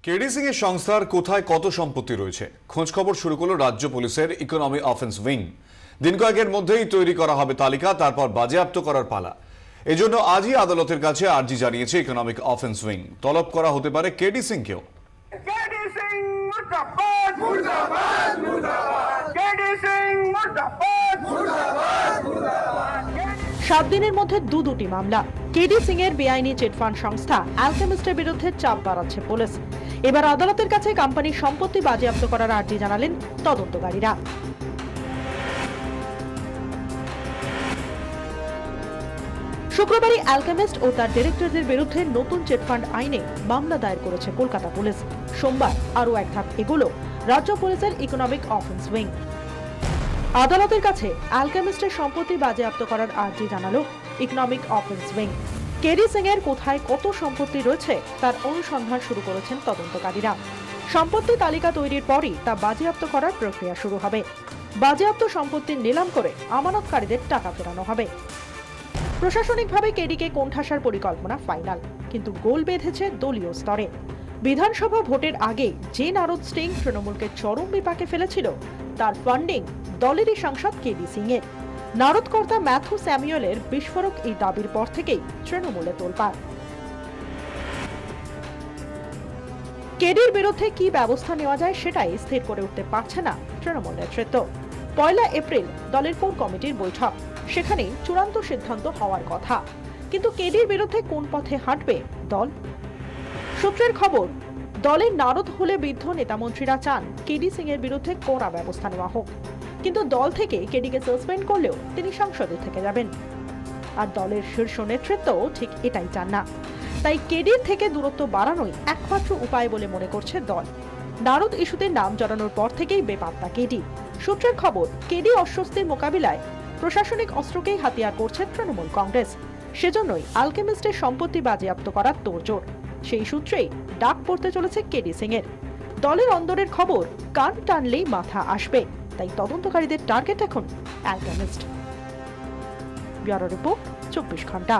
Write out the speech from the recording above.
KD Singh এর সংস্থার কোথায় কত সম্পত্তি রয়েছে খোঁজ খবর শুরু করলো রাজ্য পুলিশের ইকোনমি অফেন্স উইং। দিন কয়েকের মধ্যেই তৈরি করা হবে তালিকা, তারপর বাজেয়াপ্ত করার পালা। এজন্য আজই আদালতের কাছে আর্জি জানিয়েছে ইকোনমিক অফেন্স উইং। তলব করা হতে পারে কেডি সিং কেও। 7 দিনের মধ্যে দুটি মামলা। কেডি সিং এর বেআইনি চিটফান্ড সংস্থা অ্যালকেমিস্টের বিরুদ্ধে চাপ বাড়াচ্ছে পুলিশ। এবার আদালতের কাছে কোম্পানির সম্পত্তি বাজেয়াপ্ত করার আর্জি জানালেন তদন্তকারীরা। শুক্রবারই অ্যালকেমিস্ট ও তার ডিরেক্টরদের বিরুদ্ধে নতুন চিটফান্ড আইনে মামলা দায়ের করেছে কলকাতা পুলিশ। সোমবার আরও এক ধাপ এগোলো রাজ্য পুলিশের ইকোনমিক অফেন্স উইং। আদালতের কাছে অ্যালকেমিস্টের সম্পত্তি বাজেয়াপ্ত করার আর্জি জানালো economic offence wing. KD Singh এর কোথায় কত সম্পত্তি রয়েছে তার অনুসন্ধান শুরু করেছেন তদন্তকারীরা। সম্পত্তি তালিকা তৈরির পরই তা বাজেয়াপ্ত করার প্রক্রিয়া শুরু হবে। বাজেয়াপ্ত সম্পত্তি নিলাম করে আমানতকারীদের টাকা ফেরানো হবে। প্রশাসনিকভাবে কেডিকে কোণঠাসার পরিকল্পনা ফাইনাল, কিন্তু গোল বেঁধেছে দলীয় স্তরে। বিধানসভা ভোটের আগে যে নারদ স্টিং তৃণমূলকে চরম বিপাকে ফেলেছিল, তার ফান্ডিং দলেরই সাংসদ কেডি সিং এর। নারদকর্তা ম্যাথু স্যামুয়েলের বিস্ফোরক এই দাবির পর থেকেই তৃণমূলে তোলপাড়। কেডির বিরুদ্ধে কি ব্যবস্থা নেওয়া যায় সেটাই স্থির করে উঠতে পারছে না তৃণমূল নেতৃত্ব। 1 এপ্রিল দলের কোর কমিটির বৈঠক, সেখানেই চূড়ান্ত সিদ্ধান্ত হওয়ার কথা। কিন্তু কেডির বিরুদ্ধে কোন পথে হাঁটবে দল? সূত্রের খবর, দলের নারদ হলে বিদ্ধ নেতামন্ত্রীরা চান কেডি সিং এর বিরুদ্ধে কড়া ব্যবস্থা নেওয়া হোক, কিন্তু দল থেকে কেডিকে সাসপেন্ড করলেও তিনি সংসদে থেকে যাবেন। আর দলের শীর্ষ নেতৃত্ব ঠিক এটাই চান না। তাই কেডির থেকে দূরত্ব বাড়ানোই একমাত্র উপায় বলে মনে করছে দল। নারদ ইস্যুতে নাম জড়ানোর পর থেকেই বেপাত্তা কেডি। সূত্রের খবর, কেডি অস্বস্তির মোকাবিলায় প্রশাসনিক অস্ত্রকেই হাতিয়ার করছে তৃণমূল কংগ্রেস। সেজন্যই অ্যালকেমিস্টের সম্পত্তি বাজেয়াপ্ত করার তোড়জোড়। সেই সূত্রেই ডাক পড়তে চলেছে কেডি সিং এর। দলের অন্দরের খবর, কান টানলেই মাথা আসবে, তাই তদন্তকারীদের টার্গেট এখন অ্যালকেমিস্ট। ব্যুরো রিপোর্ট, 24 ঘন্টা।